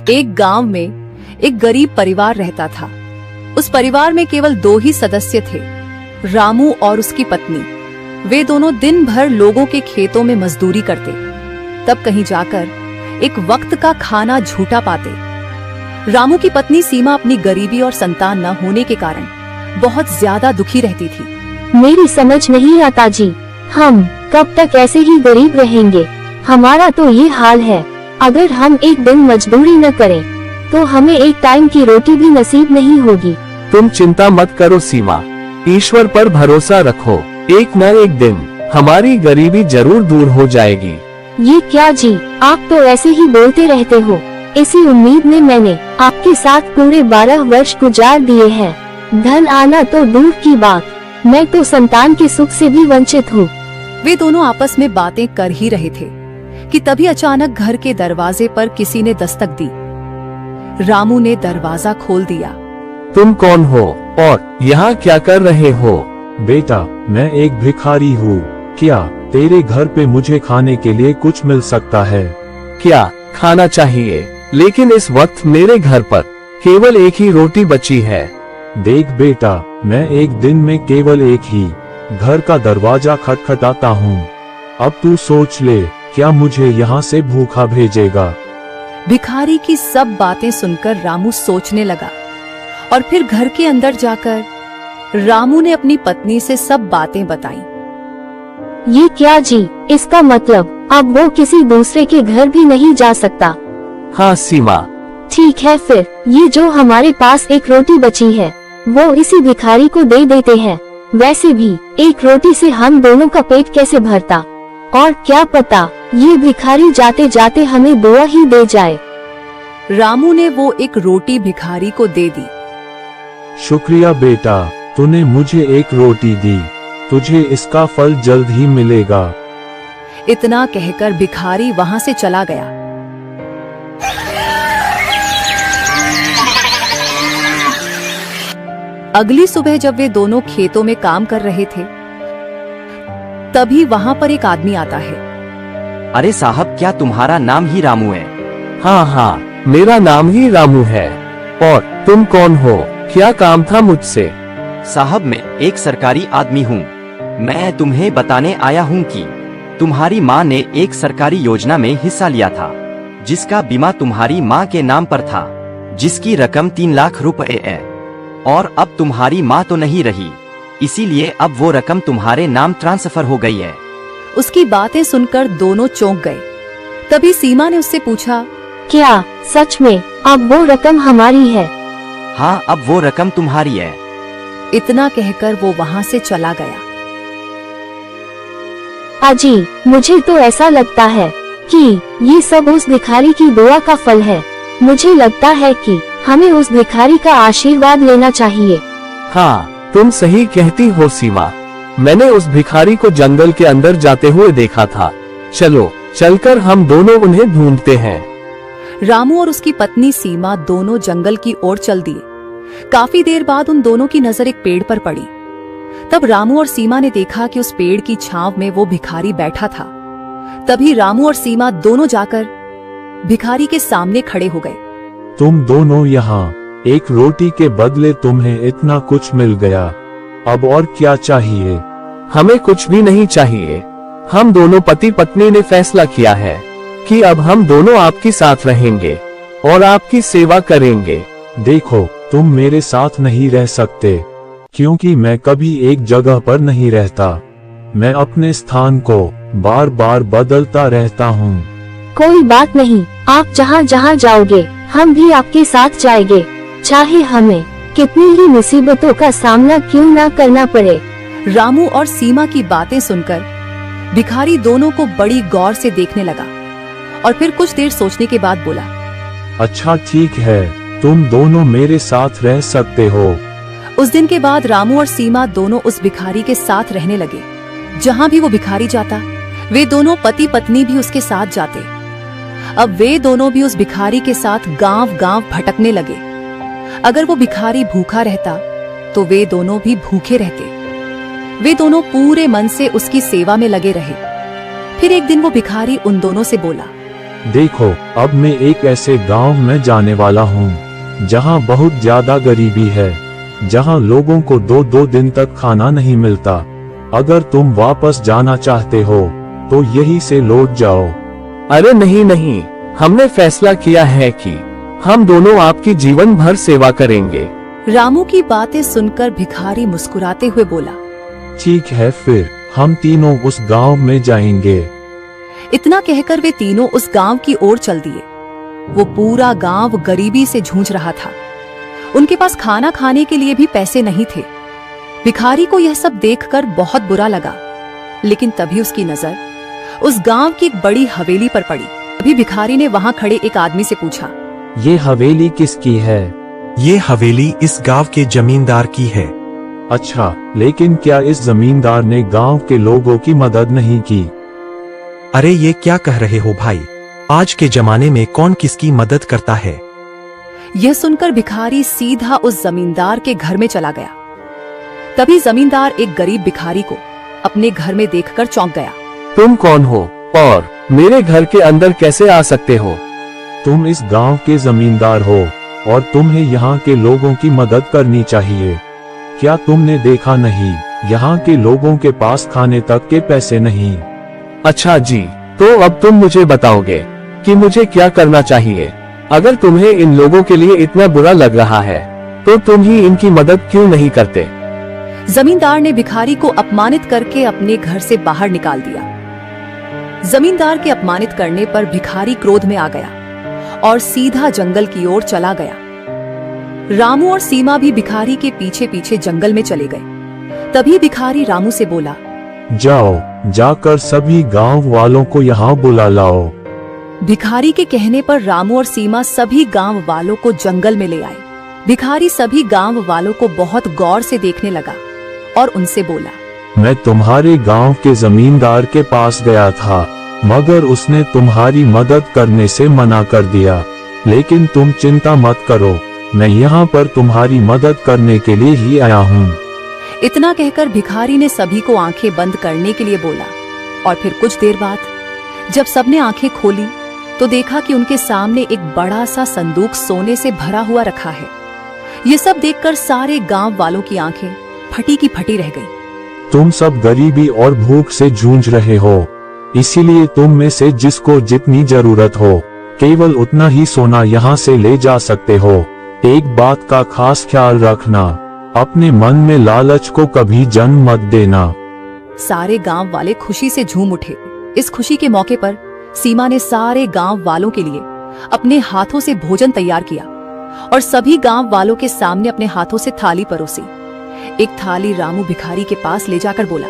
एक गांव में एक गरीब परिवार रहता था। उस परिवार में केवल 2 ही सदस्य थे, रामू और उसकी पत्नी। वे दोनों दिन भर लोगों के खेतों में मजदूरी करते, तब कहीं जाकर एक वक्त का खाना झूठा पाते। रामू की पत्नी सीमा अपनी गरीबी और संतान न होने के कारण बहुत ज्यादा दुखी रहती थी। मेरी समझ नहीं आता जी, हम कब तक ऐसे ही गरीब रहेंगे। हमारा तो ये हाल है, अगर हम एक दिन मजदूरी न करें तो हमें एक टाइम की रोटी भी नसीब नहीं होगी। तुम चिंता मत करो सीमा, ईश्वर पर भरोसा रखो। एक न एक दिन हमारी गरीबी जरूर दूर हो जाएगी। ये क्या जी, आप तो ऐसे ही बोलते रहते हो। इसी उम्मीद में मैंने आपके साथ पूरे 12 वर्ष गुजार दिए हैं। धन आना तो दूर की बात, मैं तो संतान के सुख से भी वंचित हूँ। वे दोनों आपस में बातें कर ही रहे थे कि तभी अचानक घर के दरवाजे पर किसी ने दस्तक दी। रामू ने दरवाजा खोल दिया। तुम कौन हो और यहाँ क्या कर रहे हो? बेटा, मैं एक भिखारी हूँ। क्या तेरे घर पे मुझे खाने के लिए कुछ मिल सकता है? क्या खाना चाहिए? लेकिन इस वक्त मेरे घर पर केवल एक ही रोटी बची है। देख बेटा, मैं एक दिन में केवल एक ही घर का दरवाजा खटखटाता हूँ। अब तू सोच ले, क्या मुझे यहाँ से भूखा भेजेगा? भिखारी की सब बातें सुनकर रामू सोचने लगा और फिर घर के अंदर जाकर रामू ने अपनी पत्नी से सब बातें बताई। ये क्या जी, इसका मतलब अब वो किसी दूसरे के घर भी नहीं जा सकता? हाँ सीमा। ठीक है, फिर ये जो हमारे पास एक रोटी बची है वो इसी भिखारी को दे देते हैं। वैसे भी एक रोटी से हम दोनों का पेट कैसे भरता, और क्या पता ये भिखारी जाते जाते हमें दुआ ही दे जाए। रामू ने वो एक रोटी भिखारी को दे दी। शुक्रिया बेटा, तूने मुझे एक रोटी दी। तुझे इसका फल जल्द ही मिलेगा। इतना कहकर भिखारी वहां से चला गया। अगली सुबह जब वे दोनों खेतों में काम कर रहे थे, तभी वहां पर एक आदमी आता है। अरे साहब, क्या तुम्हारा नाम ही रामू है? हाँ हाँ, मेरा नाम ही रामू है। और तुम कौन हो? क्या काम था मुझसे? साहब, मैं एक सरकारी आदमी हूँ। मैं तुम्हें बताने आया हूँ कि तुम्हारी माँ ने एक सरकारी योजना में हिस्सा लिया था, जिसका बीमा तुम्हारी माँ के नाम पर था, जिसकी रकम 3 लाख रुपए है। और अब तुम्हारी माँ तो नहीं रही, इसीलिए अब वो रकम तुम्हारे नाम ट्रांसफर हो गई है। उसकी बातें सुनकर दोनों चौंक गए। तभी सीमा ने उससे पूछा, क्या सच में अब वो रकम हमारी है? हाँ, अब वो रकम तुम्हारी है। इतना कहकर वो वहां से चला गया। अजी, मुझे तो ऐसा लगता है कि ये सब उस भिखारी की दुआ का फल है। मुझे लगता है कि हमें उस भिखारी का आशीर्वाद लेना चाहिए। हाँ, तुम सही कहती हो सीमा। मैंने उस भिखारी को जंगल के अंदर जाते हुए देखा था। चलो चलकर हम दोनों उन्हें ढूंढते हैं। रामू और उसकी पत्नी सीमा दोनों जंगल की ओर चल दिए। काफी देर बाद उन दोनों की नजर एक पेड़ पर पड़ी। तब रामू और सीमा ने देखा कि उस पेड़ की छांव में वो भिखारी बैठा था। तभी रामू और सीमा दोनों जाकर भिखारी के सामने खड़े हो गए। तुम दोनों यहाँ, एक रोटी के बदले तुम्हें इतना कुछ मिल गया। अब और क्या चाहिए? हमें कुछ भी नहीं चाहिए। हम दोनों पति पत्नी ने फैसला किया है कि अब हम दोनों आपके साथ रहेंगे और आपकी सेवा करेंगे। देखो, तुम मेरे साथ नहीं रह सकते, क्योंकि मैं कभी एक जगह पर नहीं रहता। मैं अपने स्थान को बार बार बदलता रहता हूँ। कोई बात नहीं, आप जहाँ जहाँ जाओगे हम भी आपके साथ जाएंगे, चाहे हमें कितनी ही मुसीबतों का सामना क्यों ना करना पड़े। रामू और सीमा की बातें सुनकर भिखारी दोनों को बड़ी गौर से देखने लगा और फिर कुछ देर सोचने के बाद बोला, अच्छा ठीक है, तुम दोनों मेरे साथ रह सकते हो। उस दिन के बाद रामू और सीमा दोनों उस भिखारी के साथ रहने लगे। जहाँ भी वो भिखारी जाता, वे दोनों पति पत्नी भी उसके साथ जाते। अब वे दोनों भी उस भिखारी के साथ गांव गांव भटकने लगे। अगर वो भिखारी भूखा रहता तो वे दोनों भी भूखे रहते। वे दोनों पूरे मन से उसकी सेवा में लगे रहे। फिर एक दिन वो भिखारी उन दोनों से बोला, देखो, अब मैं एक ऐसे गांव में जाने वाला हूँ जहाँ बहुत ज्यादा गरीबी है, जहाँ लोगों को 2-2 दिन तक खाना नहीं मिलता। अगर तुम वापस जाना चाहते हो तो यहीं से लौट जाओ। अरे नहीं नहीं, हमने फैसला किया है कि हम दोनों आपकी जीवन भर सेवा करेंगे। रामू की बातें सुनकर भिखारी मुस्कुराते हुए बोला। ठीक है, फिर हम तीनों उस गांव में जाएंगे। इतना कहकर वे तीनों उस गांव की ओर चल दिए। वो पूरा गांव गरीबी से जूझ रहा था। उनके पास खाना खाने के लिए भी पैसे नहीं थे। भिखारी को यह सब देखकर बहुत बुरा लगा, लेकिन तभी उसकी नजर उस गांव की एक बड़ी हवेली पर पड़ी। अभी भिखारी ने वहां खड़े एक आदमी से पूछा, ये हवेली किसकी है? ये हवेली इस गांव के जमींदार की है। अच्छा, लेकिन क्या इस जमींदार ने गांव के लोगों की मदद नहीं की? अरे ये क्या कह रहे हो भाई, आज के जमाने में कौन किसकी मदद करता है। यह सुनकर भिखारी सीधा उस जमींदार के घर में चला गया। तभी जमींदार एक गरीब भिखारी को अपने घर में देखकर चौंक गया। तुम कौन हो और मेरे घर के अंदर कैसे आ सकते हो? तुम इस गांव के जमींदार हो और तुम्हें यहाँ के लोगों की मदद करनी चाहिए। क्या तुमने देखा नहीं, यहाँ के लोगों के पास खाने तक के पैसे नहीं। अच्छा जी, तो अब तुम मुझे बताओगे कि मुझे क्या करना चाहिए? अगर तुम्हें इन लोगों के लिए इतना बुरा लग रहा है तो तुम ही इनकी मदद क्यों नहीं करते? जमींदार ने भिखारी को अपमानित करके अपने घर से बाहर निकाल दिया। जमींदार के अपमानित करने पर भिखारी क्रोध में आ गया और सीधा जंगल की ओर चला गया। रामू और सीमा भी भिखारी के पीछे पीछे जंगल में चले गए। तभी भिखारी रामू से बोला, जाओ, जाकर सभी गांव वालों को यहाँ बुला लाओ। भिखारी के कहने पर रामू और सीमा सभी गांव वालों को जंगल में ले आए। भिखारी सभी गांव वालों को बहुत गौर से देखने लगा और उनसे बोला, मैं तुम्हारे गांव के जमींदार के पास गया था, मगर उसने तुम्हारी मदद करने से मना कर दिया। लेकिन तुम चिंता मत करो, मैं यहाँ पर तुम्हारी मदद करने के लिए ही आया हूँ। इतना कहकर भिखारी ने सभी को आंखें बंद करने के लिए बोला। और फिर कुछ देर बाद जब सबने आंखें खोली तो देखा कि उनके सामने एक बड़ा सा संदूक सोने से भरा हुआ रखा है। ये सब देखकर सारे गांव वालों की आंखें फटी की फटी रह गई। तुम सब गरीबी और भूख से जूझ रहे हो, इसीलिए तुम में से जिसको जितनी जरूरत हो केवल उतना ही सोना यहाँ से ले जा सकते हो। एक बात का खास ख्याल रखना, अपने मन में लालच को कभी जन्म मत देना। सारे गांव वाले खुशी से झूम उठे। इस खुशी के मौके पर सीमा ने सारे गांव वालों के लिए अपने हाथों से भोजन तैयार किया और सभी गांव वालों के सामने अपने हाथों से थाली परोसी। एक थाली रामू भिखारी के पास ले जाकर बोला,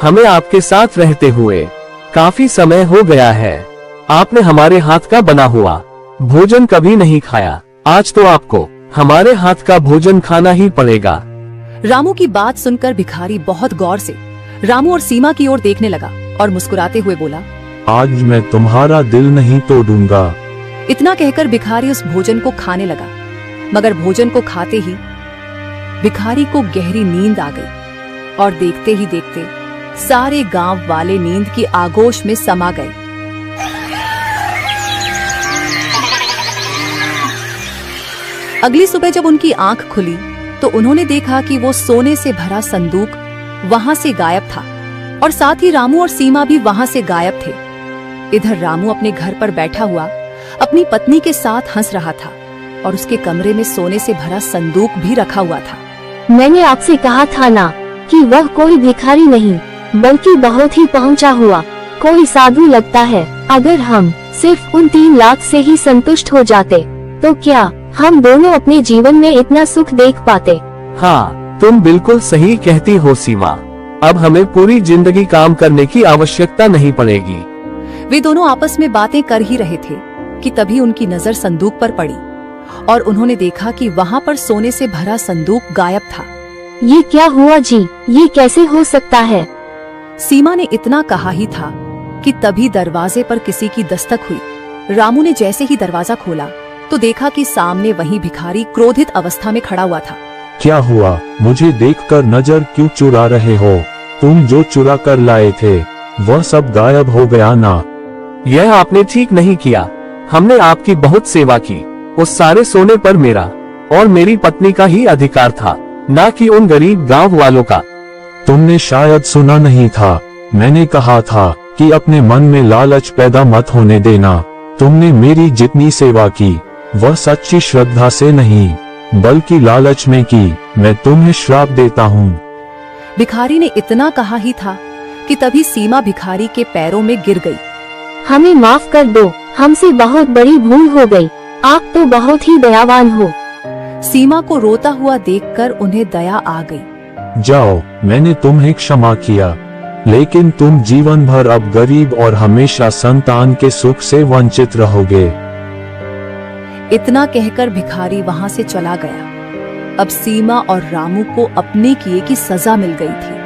हमें आपके साथ रहते हुए काफी समय हो गया है। आपने हमारे हाथ का बना हुआ भोजन कभी नहीं खाया। आज तो आपको हमारे हाथ का भोजन खाना ही पड़ेगा। रामू की बात सुनकर भिखारी बहुत गौर से रामू और सीमा की ओर देखने लगा और मुस्कुराते हुए बोला, आज मैं तुम्हारा दिल नहीं तोड़ूंगा। इतना कहकर भिखारी उस भोजन को खाने लगा। मगर भोजन को खाते ही भिखारी को गहरी नींद आ गई और देखते ही देखते सारे गांव वाले नींद की आगोश में समा गए। अगली सुबह जब उनकी आंख खुली तो उन्होंने देखा कि वो सोने से भरा संदूक वहां से गायब था और साथ ही रामू और सीमा भी वहां से गायब थे। इधर रामू अपने घर पर बैठा हुआ अपनी पत्नी के साथ हंस रहा था और उसके कमरे में सोने से भरा संदूक भी रखा हुआ था। मैंने आपसे कहा था ना कि वह कोई भिखारी नहीं बल्कि बहुत ही पहुंचा हुआ कोई साधु लगता है। अगर हम सिर्फ उन 3 लाख से ही संतुष्ट हो जाते तो क्या हम दोनों अपने जीवन में इतना सुख देख पाते? हाँ, तुम बिल्कुल सही कहती हो सीमा। अब हमें पूरी जिंदगी काम करने की आवश्यकता नहीं पड़ेगी। वे दोनों आपस में बातें कर ही रहे थे कि तभी उनकी नजर संदूक पर पड़ी और उन्होंने देखा कि वहां पर सोने से भरा संदूक गायब था। ये क्या हुआ जी? ये कैसे हो सकता है? सीमा ने इतना कहा ही था कि तभी दरवाजे पर किसी की दस्तक हुई। रामू ने जैसे ही दरवाजा खोला तो देखा कि सामने वही भिखारी क्रोधित अवस्था में खड़ा हुआ था। क्या हुआ? मुझे देखकर नजर क्यों चुरा रहे हो? तुम जो चुरा कर लाए थे वह सब गायब हो गया ना? यह आपने ठीक नहीं किया। हमने आपकी बहुत सेवा की। उस सारे सोने पर मेरा और मेरी पत्नी का ही अधिकार था, न कि उन गरीब गांव वालों का। तुमने शायद सुना नहीं था, मैंने कहा था कि अपने मन में लालच पैदा मत होने देना। तुमने मेरी जितनी सेवा की वह सच्ची श्रद्धा से नहीं बल्कि लालच में की। मैं तुम्हें श्राप देता हूँ। भिखारी ने इतना कहा ही था कि तभी सीमा भिखारी के पैरों में गिर गई। हमें माफ कर दो, हमसे बहुत बड़ी भूल हो गई। आप तो बहुत ही दयावान हो। सीमा को रोता हुआ देखकर उन्हें दया आ गई। जाओ, मैंने तुम्हें क्षमा किया, लेकिन तुम जीवन भर अब गरीब और हमेशा संतान के सुख से वंचित रहोगे। इतना कहकर भिखारी वहां से चला गया। अब सीमा और रामू को अपने किए की सजा मिल गई थी।